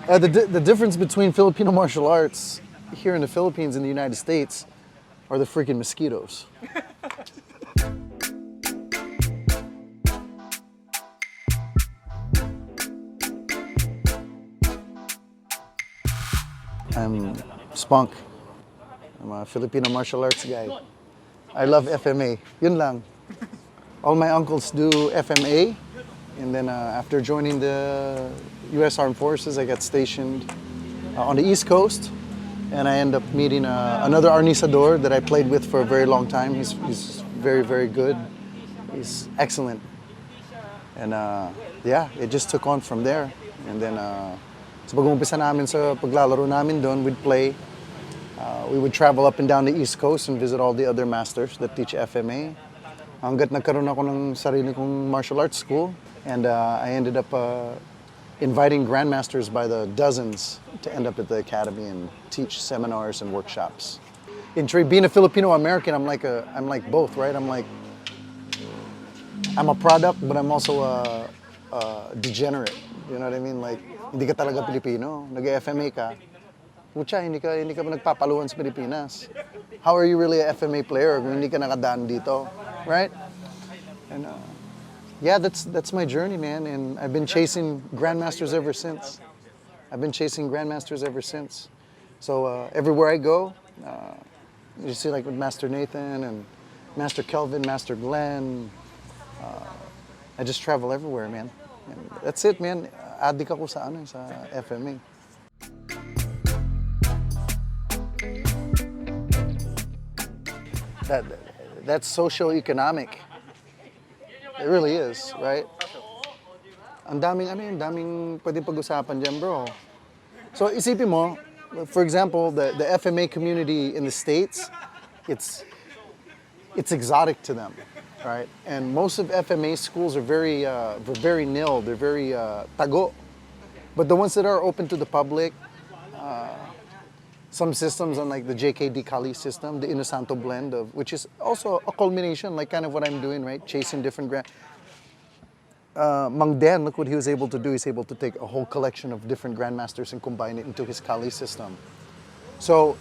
The difference between Filipino martial arts here in the Philippines and the United States are the freaking mosquitoes. I'm Spunk. I'm a Filipino martial arts guy. I love FMA. Yun lang. All my uncles do FMA, and then after joining the U.S. Armed Forces, I got stationed on the East Coast, and I end up meeting another arnisador that I played with for a very long time. He's very, very good. He's excellent. And yeah, it just took on from there. And then sa pag-umpisa namin sa paglalaro namin doon, we'd play. We would travel up and down the East Coast and visit all the other masters that teach FMA. Hanggat nagkaroon ako ng sarili kong martial arts school, and I ended up inviting grandmasters by the dozens to end up at the academy and teach seminars and workshops. In being a Filipino American, I'm like both, right? I'm a product, but I'm also a degenerate. You know what I mean? Like, hindi ka talaga Pilipino, nag-FMA ka. Mucha, hindi ka nagpapaluhan sa Pilipinas. How are you really a FMA player kung hindi ka nakadaan dito, right? And yeah, that's my journey, man. And I've been chasing grandmasters ever since. So everywhere I go, you see, like with Master Nathan and Master Kelvin, Master Glenn, I just travel everywhere, man. And that's it, man. Adik ako sa FMA. That's socio-economic. It really is, right? Ang daming pwedeng pag-usapan dyan, bro. So isipin mo, for example, the FMA community in the States, it's exotic to them, right? And most of FMA schools are very nil, they're very tago. But the ones that are open to the public, some systems on like the JKD Kali system, the Inosanto blend of, which is also a culmination, like kind of what I'm doing, right? Chasing different Mang Dan, look what he was able to do. He's able to take a whole collection of different grandmasters and combine it into his Kali system. So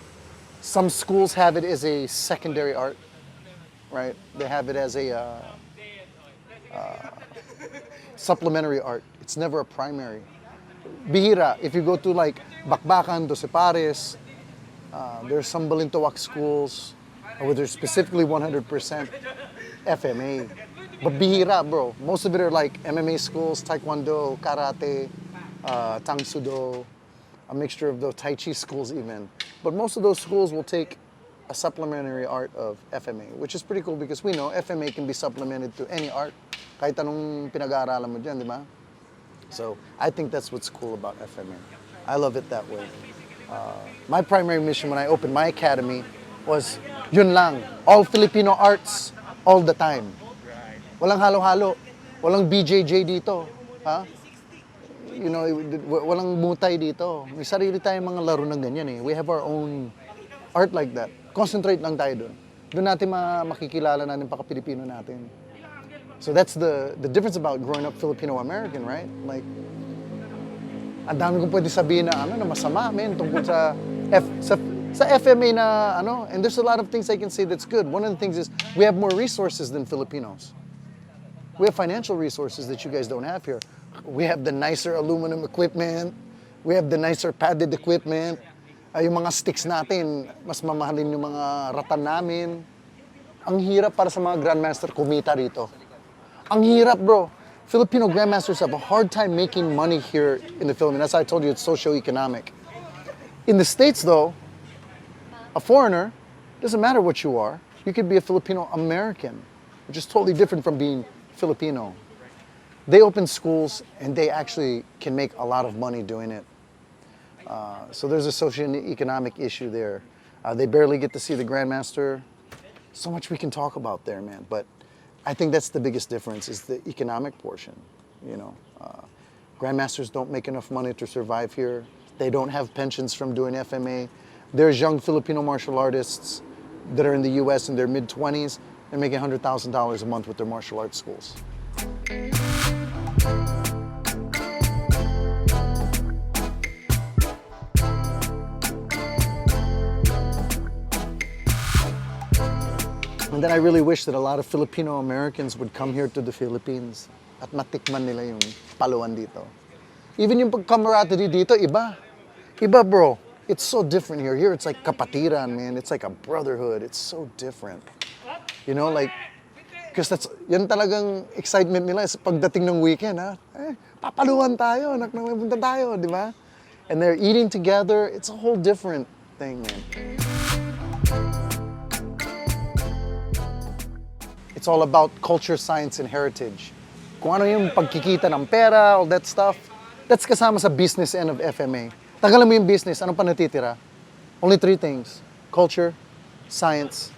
some schools have it as a secondary art, right? They have it as a supplementary art. It's never a primary. Bihira, if you go to like Bakbakan, Doce Pares, there's some Balintawak schools where they're specifically 100% FMA. But bihira, bro. Most of it are like MMA schools, Taekwondo, Karate, Tang Sudo, a mixture of those Tai Chi schools even. But most of those schools will take a supplementary art of FMA, which is pretty cool because we know FMA can be supplemented to any art. Kahit anong pinag-aaralan mo dyan, di ba? So I think that's what's cool about FMA. I love it that way. My primary mission when I opened my academy was yun lang, all Filipino arts all the time. Walang halo-halo, walang BJJ dito, ha? You know, walang mutay dito. May sarili tayong mga laro ng ganyan eh. We have our own art like that. Concentrate lang tayo doon. Doon natin makikilala natin paka-Pilipino natin. So that's the difference about growing up Filipino-American, right? Like, ang dami kong pwede sabihin na na masama, men, tungkol sa FMA na and there's a lot of things I can say that's good. One of the things is we have more resources than Filipinos. We have financial resources that you guys don't have here. We have the nicer aluminum equipment. We have the nicer padded equipment. Yung mga sticks natin, mas mamahalin yung mga ratan namin. Ang hirap para sa mga grandmaster kumita rito. Ang hirap, bro. Filipino grandmasters have a hard time making money here in the Philippines. As I told you, it's socio-economic. In the States, though, a foreigner, doesn't matter what you are, you could be a Filipino American, which is totally different from being Filipino. They open schools and they actually can make a lot of money doing it. So there's a socio-economic issue there. They barely get to see the grandmaster. So much we can talk about there, man. But I think that's the biggest difference is the economic portion. You know, grandmasters don't make enough money to survive here. They don't have pensions from doing FMA. There's young Filipino martial artists that are in the U.S. in their mid-20s. They're making $100,000 a month with their martial arts schools. And then I really wish that a lot of Filipino Americans would come here to the Philippines at matikman nila yung paluan dito. Even yung pag-camaraderie dito, iba. Iba, bro. It's so different here. Here, it's like kapatiran, man. It's like a brotherhood. It's so different. You know, like, because yan talagang excitement nila is pagdating ng weekend, ha? Papaluan tayo, punta tayo, di ba? And they're eating together. It's a whole different thing, man. It's all about culture, science, and heritage. Kung ano yung pagkikita ng pera, all that stuff, that's kasama sa business end of FMA. Tagalan mo yung business, ano pa natitira? Only 3 things: culture, science,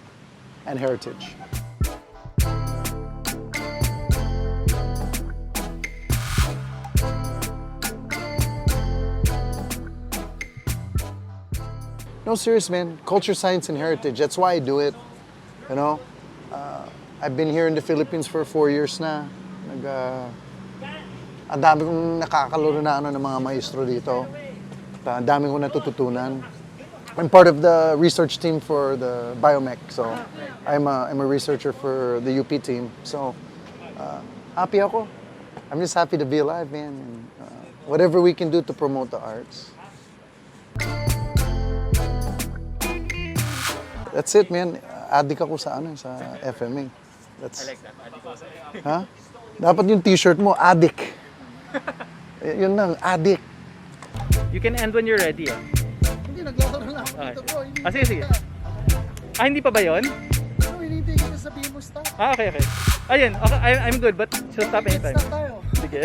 and heritage. No, serious, man. Culture, science, and heritage. That's why I do it. You know? I've been here in the Philippines for 4 years na. Ang dami kong nakakalaro na ng mga maestro dito. Ang dami kong natututunan. I'm part of the research team for the Biomech. So, I'm a researcher for the UP team. So, happy ako. I'm just happy to be alive, man. And, whatever we can do to promote the arts. That's it, man. Addict ako sa FMA. I like that. Ha? Dapat yung t-shirt mo, addict. Yun lang, addict. You can end when you're ready. Hindi, naglalaro lang ako Okay. dito, bro. Sige. Hindi pa ba yun? Ano, hinihintay kita sabihin mo stop. Okay. Ayun, okay, I'm good, but she'll stop anytime. Stop tayo. Sige.